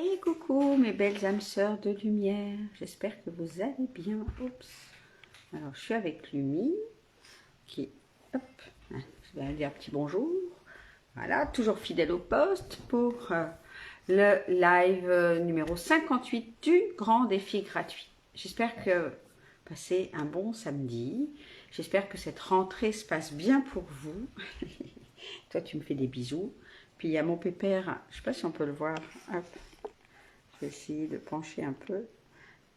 Et coucou mes belles âmes sœurs de lumière, j'espère que vous allez bien. Oups. Alors je suis avec Lumi, qui, hop, je vais dire un petit bonjour. Voilà, toujours fidèle au poste pour le live numéro 58 du grand défi gratuit. J'espère que vous passez un bon samedi. J'espère que cette rentrée se passe bien pour vous. Toi tu me fais des bisous. Puis il y a mon pépère, je ne sais pas si on peut le voir. Hop. Je vais essayer de pencher un peu.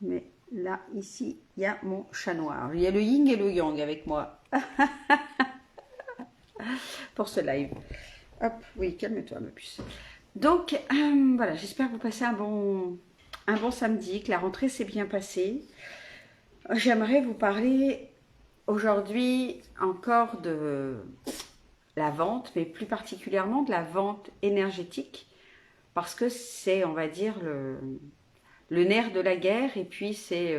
Mais là, ici, il y a mon chat noir. Il y a le yin et le yang avec moi. Pour ce live. Hop, oui, calme-toi, ma puce. Donc, voilà, j'espère que vous passez un bon samedi, que la rentrée s'est bien passée. J'aimerais vous parler aujourd'hui encore de la vente, mais plus particulièrement de la vente énergétique, parce que c'est, on va dire, le nerf de la guerre, et puis c'est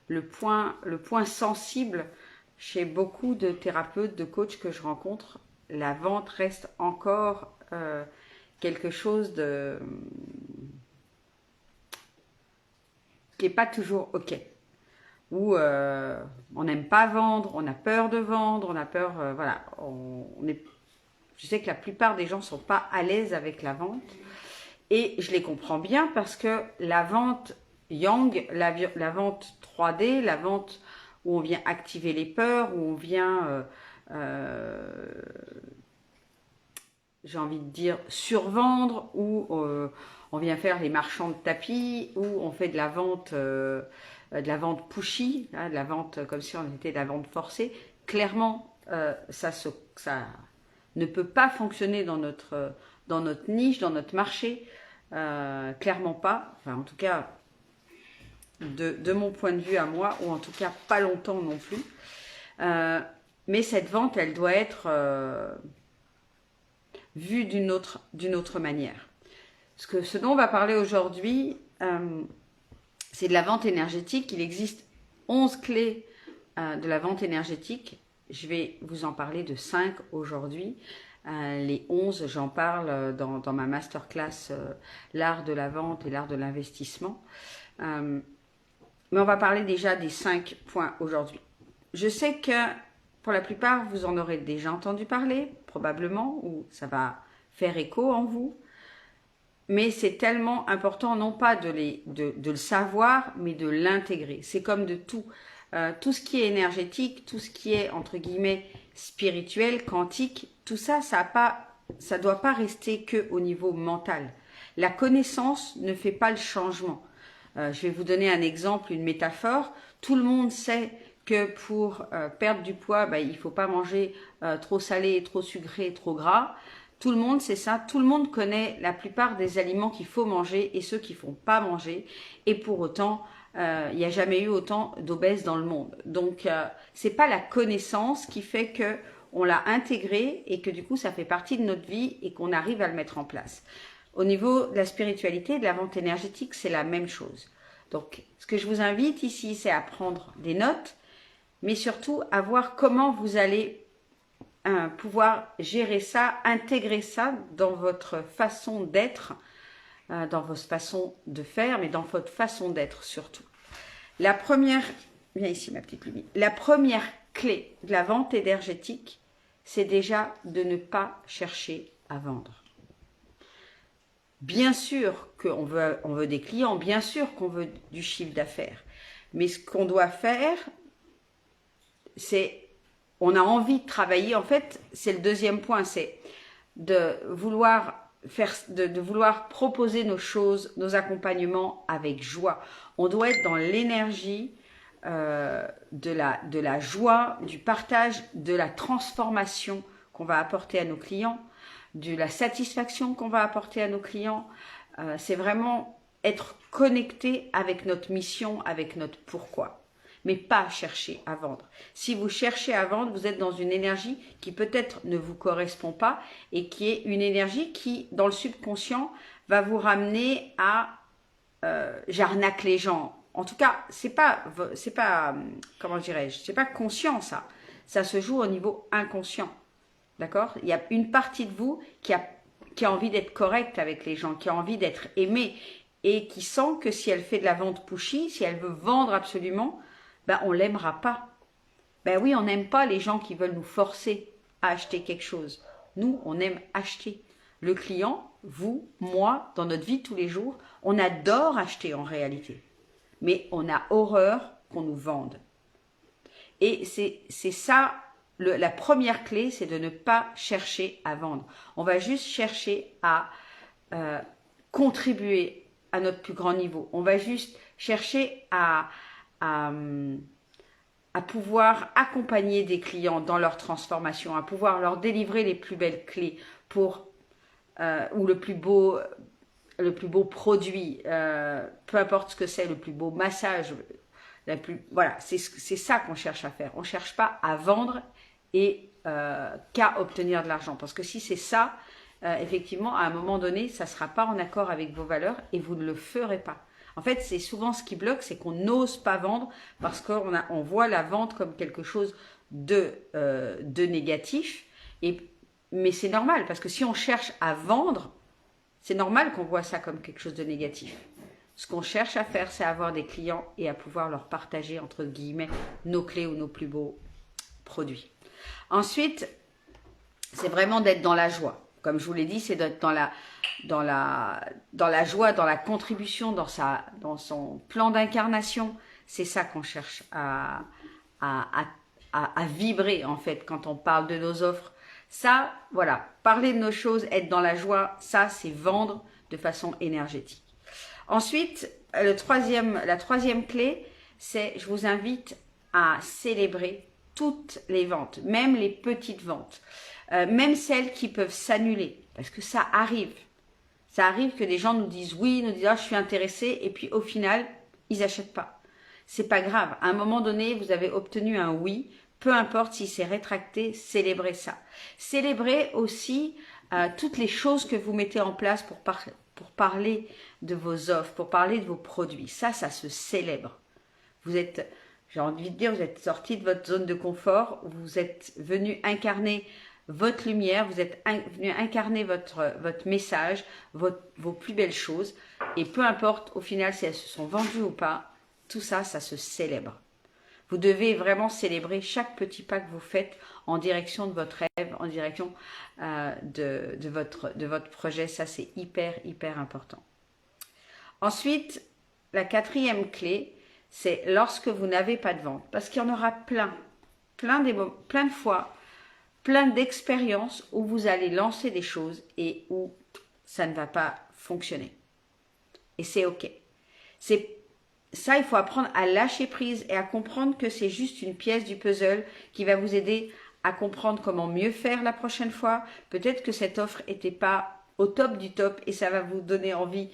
le point sensible chez beaucoup de thérapeutes, de coachs que je rencontre. La vente reste encore quelque chose qui n'est pas toujours OK. Où on n'aime pas vendre, on a peur de vendre, on a peur, voilà. Je sais que la plupart des gens ne sont pas à l'aise avec la vente. Et je les comprends bien parce que la vente Yang, la vente 3D, la vente où on vient activer les peurs, où on vient, j'ai envie de dire, survendre, où on vient faire les marchands de tapis, où on fait de la vente pushy, hein, de la vente comme si on était de la vente forcée. Clairement, ça ne peut pas fonctionner dans notre niche, dans notre marché. Clairement pas, enfin en tout cas de mon point de vue à moi, ou en tout cas pas longtemps non plus. Mais cette vente, elle doit être vue d'une autre manière. Ce dont on va parler aujourd'hui, c'est de la vente énergétique. Il existe 11 clés de la vente énergétique. Je vais vous en parler de 5 aujourd'hui. Les 11, j'en parle dans ma masterclass l'art de la vente et l'art de l'investissement. Mais on va parler déjà des 5 points aujourd'hui. Je sais que pour la plupart, vous en aurez déjà entendu parler, probablement, ou ça va faire écho en vous. Mais c'est tellement important, non pas de le savoir, mais de l'intégrer. C'est comme de tout. Tout ce qui est énergétique, tout ce qui est, entre guillemets, spirituel, quantique, tout ça, ça doit pas rester que au niveau mental. La connaissance ne fait pas le changement. Je vais vous donner un exemple, une métaphore. Tout le monde sait que pour perdre du poids, il ne faut pas manger trop salé, trop sucré, trop gras. Tout le monde sait ça. Tout le monde connaît la plupart des aliments qu'il faut manger et ceux qu'il ne faut pas manger. Et pour autant, il n'y a jamais eu autant d'obèses dans le monde. Donc, c'est pas la connaissance qui fait que on l'a intégré et que du coup, ça fait partie de notre vie et qu'on arrive à le mettre en place. Au niveau de la spiritualité, de la vente énergétique, c'est la même chose. Donc, ce que je vous invite ici, c'est à prendre des notes, mais surtout à voir comment vous allez pouvoir gérer ça, intégrer ça dans votre façon d'être, dans votre façon de faire, mais dans votre façon d'être surtout. La première, viens ici ma petite Lumi, la première clé de la vente énergétique, c'est déjà de ne pas chercher à vendre. Bien sûr qu'on veut des clients, bien sûr qu'on veut du chiffre d'affaires, mais ce qu'on doit faire, c'est, on a envie de travailler, en fait, c'est le deuxième point, c'est de vouloir proposer nos choses, nos accompagnements avec joie. On doit être dans l'énergie de la joie, du partage, de la transformation qu'on va apporter à nos clients, de la satisfaction qu'on va apporter à nos clients. C'est vraiment être connecté avec notre mission, avec notre pourquoi. Mais pas chercher à vendre. Si vous cherchez à vendre, vous êtes dans une énergie qui peut-être ne vous correspond pas et qui est une énergie qui, dans le subconscient, va vous ramener à j'arnaque les gens. En tout cas, c'est pas, comment dirais-je, c'est pas conscient ça. Ça se joue au niveau inconscient. D'accord? Il y a une partie de vous qui a envie d'être correcte avec les gens, qui a envie d'être aimé. et qui sent que si elle fait de la vente pushy, si elle veut vendre absolument, ben on l'aimera pas. Ben oui, on n'aime pas les gens qui veulent nous forcer à acheter quelque chose. Nous, on aime acheter. Le client, vous, moi, dans notre vie de tous les jours, on adore acheter en réalité. Mais on a horreur qu'on nous vende. Et c'est ça, la première clé, c'est de ne pas chercher à vendre. On va juste chercher à contribuer à notre plus grand niveau. On va juste chercher à pouvoir accompagner des clients dans leur transformation, à pouvoir leur délivrer les plus belles clés pour ou le plus beau produit, peu importe ce que c'est, le plus beau massage, voilà, c'est ça qu'on cherche à faire. On ne cherche pas à vendre et qu'à obtenir de l'argent. Parce que si c'est ça, effectivement, à un moment donné, ça ne sera pas en accord avec vos valeurs et vous ne le ferez pas. En fait, c'est souvent ce qui bloque, c'est qu'on n'ose pas vendre parce qu'on voit la vente comme quelque chose de négatif. Mais c'est normal, parce que si on cherche à vendre, c'est normal qu'on voit ça comme quelque chose de négatif. Ce qu'on cherche à faire, c'est avoir des clients et à pouvoir leur partager, entre guillemets, nos clés ou nos plus beaux produits. Ensuite, c'est vraiment d'être dans la joie. Comme je vous l'ai dit, c'est d'être dans la joie, dans la contribution, dans son plan d'incarnation. C'est ça qu'on cherche à vibrer, en fait, quand on parle de nos offres. Ça, voilà, parler de nos choses, être dans la joie, ça, c'est vendre de façon énergétique. Ensuite, la troisième clé, c'est je vous invite à célébrer toutes les ventes, même les petites ventes, même celles qui peuvent s'annuler, parce que ça arrive. Ça arrive que des gens nous disent oui, nous disent ah, je suis intéressé, et puis au final, ils n'achètent pas. C'est pas grave. À un moment donné, vous avez obtenu un oui, peu importe si c'est rétracté, célébrez ça. Célébrez aussi toutes les choses que vous mettez en place pour parler de vos offres, pour parler de vos produits. Ça se célèbre. Vous êtes, j'ai envie de dire, vous êtes sorti de votre zone de confort, vous êtes venu incarner votre lumière, vous êtes venu incarner votre message, vos plus belles choses. Et peu importe au final si elles se sont vendues ou pas, tout ça, ça se célèbre. Vous devez vraiment célébrer chaque petit pas que vous faites en direction de votre rêve, en direction de votre projet. Ça, c'est hyper, hyper important. Ensuite, la quatrième clé, c'est lorsque vous n'avez pas de vente. Parce qu'il y en aura plein de fois, plein d'expériences où vous allez lancer des choses et où ça ne va pas fonctionner. Et c'est OK. Ça, il faut apprendre à lâcher prise et à comprendre que c'est juste une pièce du puzzle qui va vous aider à comprendre comment mieux faire la prochaine fois. Peut-être que cette offre n'était pas au top du top et ça va vous donner envie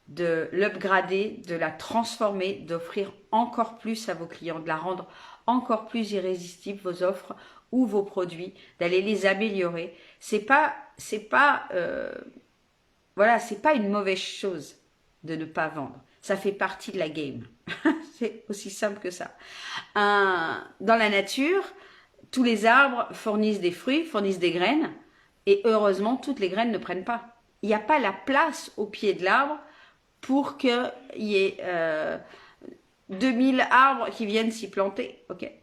de l'upgrader, de la transformer, d'offrir encore plus à vos clients, de la rendre encore plus irrésistible, vos offres ou vos produits, d'aller les améliorer. C'est pas une mauvaise chose de ne pas vendre. Ça fait partie de la game. C'est aussi simple que ça. Dans la nature, tous les arbres fournissent des fruits, fournissent des graines. Et heureusement, toutes les graines ne prennent pas. Il n'y a pas la place au pied de l'arbre pour qu'il y ait 2000 arbres qui viennent s'y planter. Okay.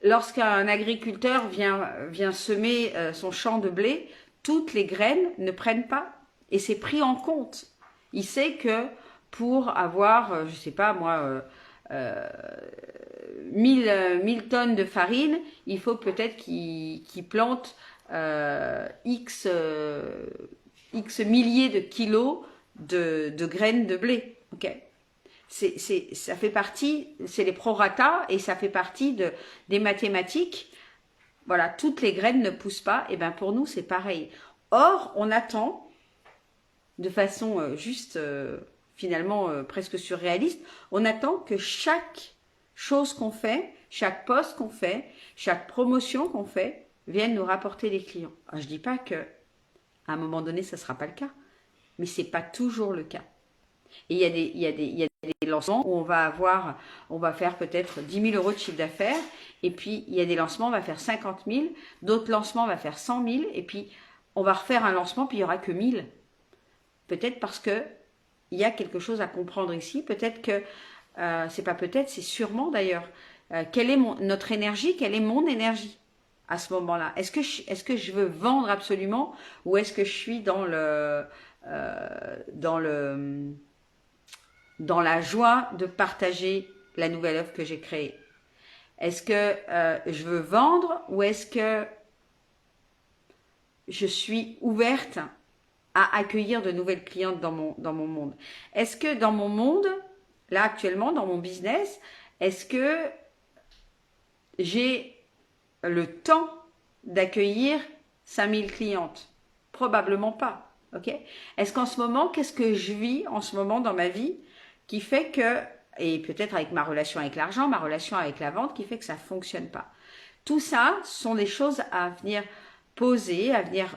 Lorsqu'un agriculteur vient semer son champ de blé, toutes les graines ne prennent pas. Et c'est pris en compte. Il sait que pour avoir, je sais pas moi, 1000 tonnes de farine, il faut peut-être qu'il plante X milliers de kilos de graines de blé. Okay. Ça fait partie, c'est les prorata et ça fait partie des mathématiques. Voilà, toutes les graines ne poussent pas. Et bien pour nous, c'est pareil. Or, on attend de façon finalement presque surréaliste, on attend que chaque chose qu'on fait, chaque post qu'on fait, chaque promotion qu'on fait, vienne nous rapporter des clients. Alors, je ne dis pas qu'à un moment donné, ça ne sera pas le cas, mais ce n'est pas toujours le cas. Et il y a des lancements où on va faire peut-être 10 000 € de chiffre d'affaires, et puis il y a des lancements, on va faire 50 000, d'autres lancements, on va faire 100 000, et puis on va refaire un lancement, puis il n'y aura que 1000. Peut-être parce que il y a quelque chose à comprendre ici. Peut-être que, c'est pas peut-être, c'est sûrement d'ailleurs, quelle est notre énergie, quelle est mon énergie à ce moment-là. Est-ce que je veux vendre absolument ou est-ce que je suis dans le, dans la joie de partager la nouvelle œuvre que j'ai créée? Est-ce que je veux vendre ou est-ce que je suis ouverte à accueillir de nouvelles clientes dans mon monde? Est-ce que dans mon monde, là actuellement, dans mon business, est-ce que j'ai le temps d'accueillir 5000 clientes? Probablement pas. Ok? Est-ce qu'en ce moment, qu'est-ce que je vis en ce moment dans ma vie qui fait que, et peut-être avec ma relation avec l'argent, ma relation avec la vente, qui fait que ça ne fonctionne pas? Tout ça sont des choses à venir poser, à venir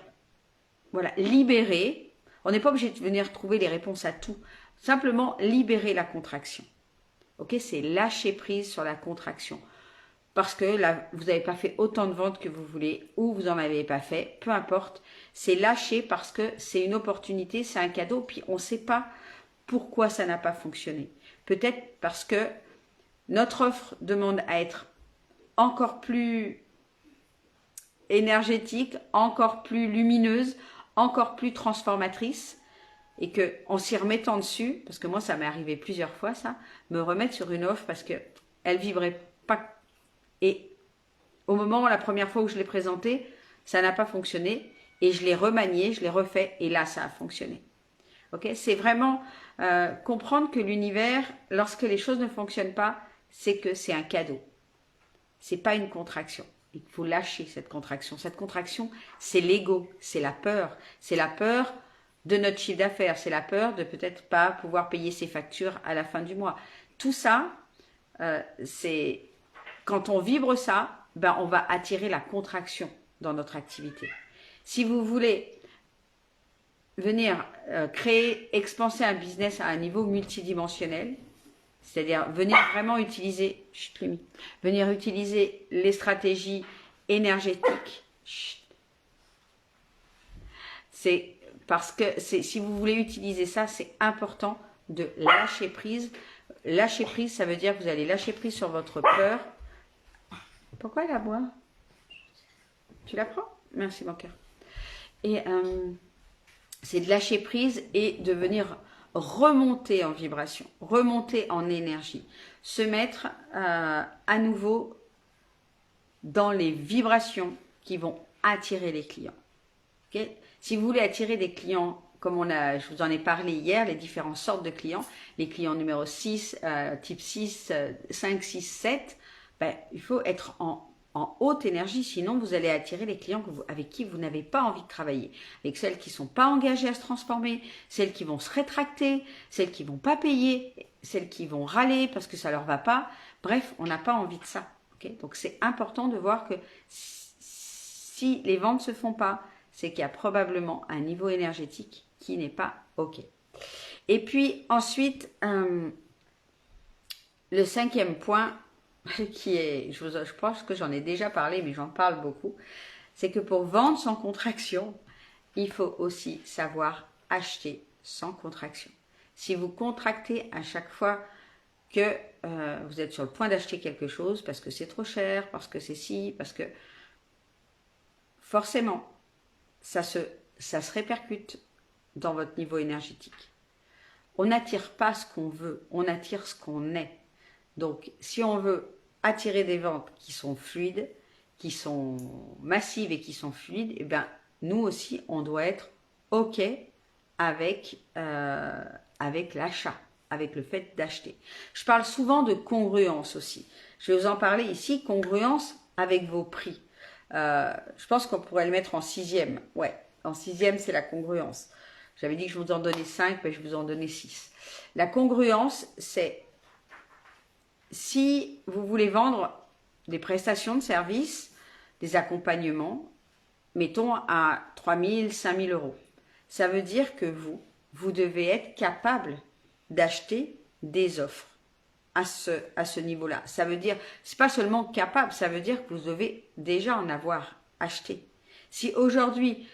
voilà, libérer. On n'est pas obligé de venir trouver les réponses à tout. Simplement libérer la contraction. Ok, c'est lâcher prise sur la contraction. Parce que là, vous n'avez pas fait autant de ventes que vous voulez ou vous n'en avez pas fait, peu importe. C'est lâcher parce que c'est une opportunité, c'est un cadeau, puis on ne sait pas pourquoi ça n'a pas fonctionné. Peut-être parce que notre offre demande à être encore plus énergétique, encore plus lumineuse, encore plus transformatrice, et que en s'y remettant dessus, parce que moi ça m'est arrivé plusieurs fois ça, me remettre sur une offre parce que elle vibrait pas. Et au moment, la première fois où je l'ai présentée, ça n'a pas fonctionné et je l'ai remanié, je l'ai refait et là ça a fonctionné. Ok, c'est vraiment comprendre que l'univers, lorsque les choses ne fonctionnent pas, c'est que c'est un cadeau. C'est pas une contraction. Il faut lâcher cette contraction. Cette contraction, c'est l'ego, c'est la peur. C'est la peur de notre chiffre d'affaires. C'est la peur de peut-être pas pouvoir payer ses factures à la fin du mois. Tout ça, c'est quand on vibre ça, ben on va attirer la contraction dans notre activité. Si vous voulez venir créer, expanser un business à un niveau multidimensionnel, c'est-à-dire venir vraiment utiliser, venir utiliser les stratégies énergétiques. C'est parce que si vous voulez utiliser ça, c'est important de lâcher prise. Lâcher prise, ça veut dire que vous allez lâcher prise sur votre peur. Pourquoi elle aboie? Tu la prends? Merci mon cœur. Et c'est de lâcher prise et de venir remonter en vibration, remonter en énergie, se mettre à nouveau dans les vibrations qui vont attirer les clients. Okay? Si vous voulez attirer des clients, comme je vous en ai parlé hier, les différentes sortes de clients, les clients numéro 6, type 6, 5, 6, 7, ben, il faut être en haute énergie, sinon vous allez attirer les clients avec qui vous n'avez pas envie de travailler, avec celles qui ne sont pas engagées à se transformer, celles qui vont se rétracter, celles qui ne vont pas payer, celles qui vont râler parce que ça ne leur va pas. Bref, on n'a pas envie de ça. Okay? Donc c'est important de voir que si les ventes ne se font pas, c'est qu'il y a probablement un niveau énergétique qui n'est pas OK. Et puis ensuite, le 5e point, qui est, je pense que j'en ai déjà parlé, mais j'en parle beaucoup, c'est que pour vendre sans contraction, il faut aussi savoir acheter sans contraction. Si vous contractez à chaque fois que vous êtes sur le point d'acheter quelque chose, parce que c'est trop cher, parce que c'est ci, parce que forcément, ça se répercute dans votre niveau énergétique. On n'attire pas ce qu'on veut, on attire ce qu'on est. Donc, si on veut attirer des ventes qui sont fluides, qui sont massives et qui sont fluides, eh bien, nous aussi, on doit être OK avec l'achat, avec le fait d'acheter. Je parle souvent de congruence aussi. Je vais vous en parler ici, congruence avec vos prix. Je pense qu'on pourrait le mettre en 6e. Ouais, en 6e, c'est la congruence. J'avais dit que je vous en donnais 5, mais je vous en donnais 6. La congruence, c'est si vous voulez vendre des prestations de services, des accompagnements, mettons à 3 000, 5 000 euros. Ça veut dire que vous devez être capable d'acheter des offres à ce niveau-là. Ça veut dire, c'est pas seulement capable, ça veut dire que vous devez déjà en avoir acheté. Si aujourd'hui,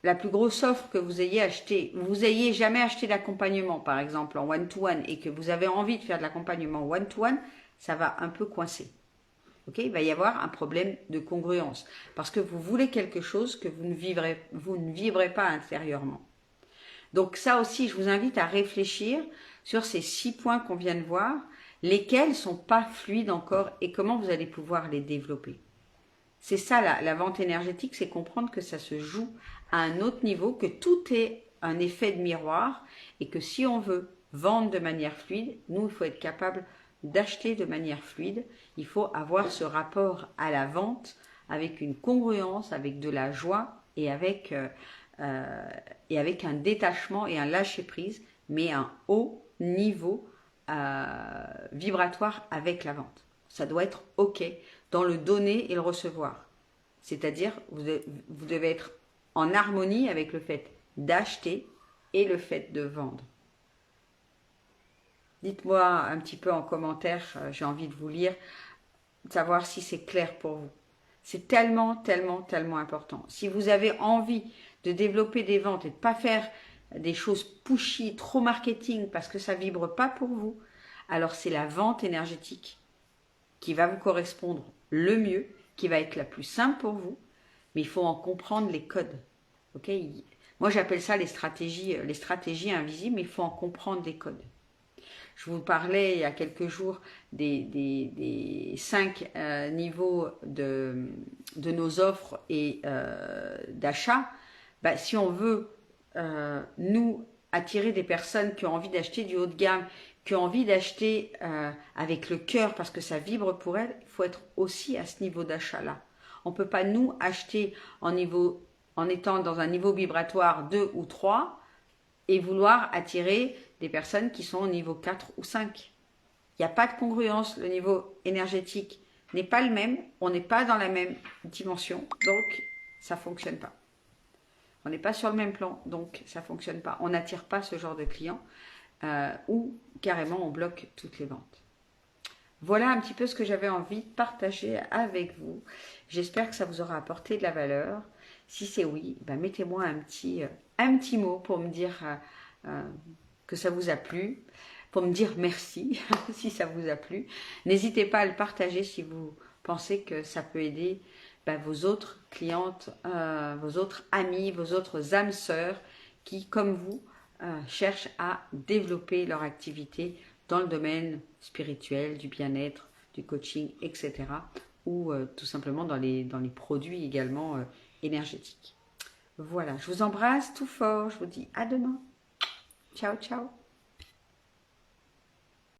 la plus grosse offre que vous ayez acheté, vous ayez jamais acheté d'accompagnement, par exemple en one-to-one, et que vous avez envie de faire de l'accompagnement one-to-one, ça va un peu coincer. Okay, il va y avoir un problème de congruence parce que vous voulez quelque chose que vous ne vivrez pas intérieurement. Donc ça aussi, je vous invite à réfléchir sur ces 6 points qu'on vient de voir, lesquels ne sont pas fluides encore et comment vous allez pouvoir les développer. C'est ça la vente énergétique, c'est comprendre que ça se joue à un autre niveau, que tout est un effet de miroir et que si on veut vendre de manière fluide, nous, il faut être capable d'acheter de manière fluide. Il faut avoir ce rapport à la vente avec une congruence, avec de la joie et avec un détachement et un lâcher-prise, mais un haut niveau vibratoire avec la vente. Ça doit être OK dans le donner et le recevoir. C'est-à-dire, vous devez être en harmonie avec le fait d'acheter et le fait de vendre. Dites-moi un petit peu en commentaire, j'ai envie de vous lire, de savoir si c'est clair pour vous. C'est tellement, tellement, tellement important. Si vous avez envie de développer des ventes et de ne pas faire des choses pushy, trop marketing, parce que ça ne vibre pas pour vous, alors c'est la vente énergétique qui va vous correspondre le mieux, qui va être la plus simple pour vous, mais il faut en comprendre les codes. Okay, moi, j'appelle ça les stratégies invisibles, mais il faut en comprendre les codes. Je vous parlais il y a quelques jours des 5 niveaux de nos offres et d'achat. Bah, si on veut, nous, attirer des personnes qui ont envie d'acheter du haut de gamme, qui ont envie d'acheter avec le cœur parce que ça vibre pour elles, il faut être aussi à ce niveau d'achat-là. On ne peut pas, nous, acheter en étant dans un niveau vibratoire 2 ou 3 et vouloir attirer des personnes qui sont au niveau 4 ou 5. Il n'y a pas de congruence, le niveau énergétique n'est pas le même, on n'est pas dans la même dimension, donc ça ne fonctionne pas. On n'est pas sur le même plan, donc ça ne fonctionne pas. On n'attire pas ce genre de clients ou carrément on bloque toutes les ventes. Voilà un petit peu ce que j'avais envie de partager avec vous. J'espère que ça vous aura apporté de la valeur. Si c'est oui, ben mettez-moi un petit mot pour me dire que ça vous a plu, pour me dire merci si ça vous a plu. N'hésitez pas à le partager si vous pensez que ça peut aider vos autres clientes, vos autres amis, vos autres âmes sœurs qui, comme vous, cherchent à développer leur activité dans le domaine spirituel, du bien-être, du coaching, etc. Ou tout simplement dans les produits également énergétiques. Voilà, je vous embrasse tout fort, je vous dis à demain. Ciao, ciao.